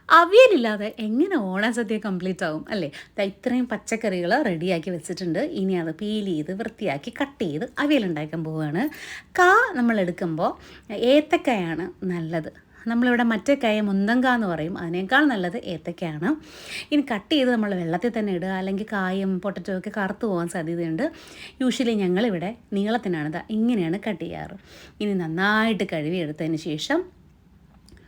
അവിയലില്ലാതെ എങ്ങനെ ഓണസദ്യ കംപ്ലീറ്റ് ആവും അല്ലേ? ദാ ഇത്രയും പച്ചക്കറികൾ റെഡിയാക്കി വെച്ചിട്ടുണ്ട്. ഇനി അത് പീൽ ചെയ്ത് വൃത്തിയാക്കി കട്ട് ചെയ്ത് അവിയലുണ്ടാക്കാൻ പോവുകയാണ്. നമ്മൾ എടുക്കുമ്പോൾ ഏത്തക്കായാണ് നല്ലത്. നമ്മളിവിടെ മറ്റേ കായ മുന്തങ്ക എന്ന് പറയും, അതിനേക്കാൾ നല്ലത് ഏത്തക്കയാണ്. ഇനി കട്ട് ചെയ്ത് നമ്മൾ വെള്ളത്തിൽ തന്നെ ഇടുക, അല്ലെങ്കിൽ കായും പൊട്ടറ്റോ ഒക്കെ കറുത്ത് പോകാൻ സാധ്യതയുണ്ട്. യൂഷ്വലി ഞങ്ങളിവിടെ നീളത്തിനാണ് ഇങ്ങനെയാണ് കട്ട് ചെയ്യാറ്. ഇനി നന്നായിട്ട് കഴുകി എടുത്തതിന് ശേഷം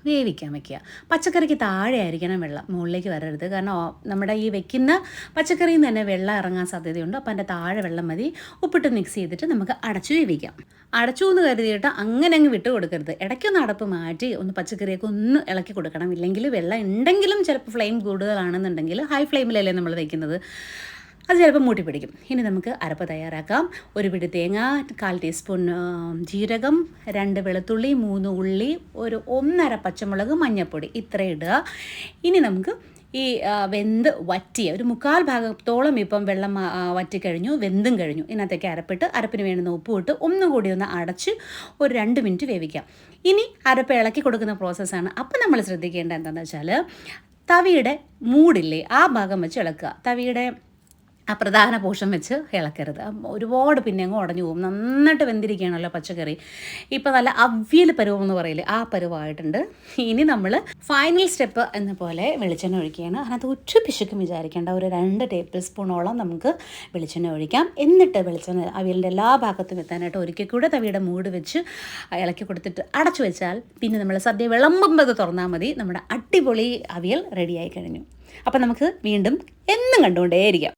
വേവിക്കാൻ വയ്ക്കുക. പച്ചക്കറിക്ക് താഴെ ആയിരിക്കണം വെള്ളം, മുകളിലേക്ക് വരരുത്. കാരണം നമ്മുടെ ഈ വെക്കുന്ന പച്ചക്കറിയിൽ നിന്ന് തന്നെ വെള്ളം ഇറങ്ങാൻ സാധ്യതയുണ്ട്. അപ്പോൾ അതിൻ്റെ താഴെ വെള്ളം മതി. ഉപ്പിട്ട് മിക്സ് ചെയ്തിട്ട് നമുക്ക് അടച്ചു വേവിക്കാം. അടച്ചു എന്ന് കരുതിയിട്ട് അങ്ങനെ അങ്ങ് വിട്ട് കൊടുക്കരുത്. ഇടയ്ക്കൊന്ന് അടപ്പ് മാറ്റി ഒന്ന് പച്ചക്കറിയൊക്കെ ഒന്ന് ഇളക്കി കൊടുക്കണം. ഇല്ലെങ്കിൽ വെള്ളം ഉണ്ടെങ്കിലും ചിലപ്പോൾ ഫ്ലെയിം കൂടുതലാണെന്നുണ്ടെങ്കിൽ ഹൈ ഫ്ലെയിമിലല്ലേ നമ്മൾ വയ്ക്കുന്നത്, അത് ചിലപ്പോൾ മൂട്ടി പിടിക്കും. ഇനി നമുക്ക് അരപ്പ് തയ്യാറാക്കാം. ഒരു പിടി തേങ്ങ, 1/4 ടീസ്പൂൺ ജീരകം, 2 വെളുത്തുള്ളി, 3 ഉള്ളി, ഒരു 1.5 പച്ചമുളക്, മഞ്ഞൾപ്പൊടി ഇത്രയും ഇടുക. ഇനി നമുക്ക് ഈ വെന്ത് വറ്റിയ ഒരു 1/4 ഭാഗത്തോളം ഇപ്പം വെള്ളം വറ്റിക്കഴിഞ്ഞു, വെന്തും കഴിഞ്ഞു. ഇതിനകത്തേക്ക് അരപ്പിന് വേണ്ടുന്ന ഉപ്പ് ഇട്ട് ഒന്നുകൂടി ഒന്ന് അടച്ച് ഒരു 2 മിനിറ്റ് വേവിക്കാം. ഇനി അരപ്പ് ഇളക്കി കൊടുക്കുന്ന പ്രോസസ്സാണ്. അപ്പം നമ്മൾ ശ്രദ്ധിക്കേണ്ട എന്താണെന്ന് വെച്ചാൽ, തവിയുടെ മൂടില്ലേ ആ ഭാഗം വെച്ച് ഇളക്കുക. തവിയുടെ ആ പ്രധാന പോഷൻ വെച്ച് ഇളക്കരുത്. ഒരുപാട് പിന്നെ അങ്ങ് ഉടഞ്ഞു പോകും. നന്നായിട്ട് വെന്തിരിക്കുകയാണല്ലോ പച്ചക്കറി. ഇപ്പോൾ നല്ല അവിയൽ പരുവം എന്ന് പറയില്ലേ, ആ പരുവമായിട്ടുണ്ട്. ഇനി നമ്മൾ ഫൈനൽ സ്റ്റെപ്പ് എന്ന പോലെ വെളിച്ചെണ്ണ ഒഴിക്കുകയാണ്. അതിനകത്ത് ഒറ്റ പിശുക്കും വിചാരിക്കേണ്ട, ഒരു 2 ടേബിൾ സ്പൂണോളം നമുക്ക് വെളിച്ചെണ്ണ ഒഴിക്കാം. എന്നിട്ട് വെളിച്ചെണ്ണ അവിയലിൻ്റെ എല്ലാ ഭാഗത്തും എത്താനായിട്ട് ഒരിക്കൽ കൂടെ തവിയുടെ മൂട് വെച്ച് ഇളക്കി കൊടുത്തിട്ട് അടച്ചു വെച്ചാൽ പിന്നെ നമ്മൾ സദ്യ വിളമ്പുമ്പോൾ തുറന്നാൽ മതി. നമ്മുടെ അടിപൊളി അവിയൽ റെഡിയായി കഴിഞ്ഞു. അപ്പം നമുക്ക് വീണ്ടും എന്നും കണ്ടുകൊണ്ടേയിരിക്കാം.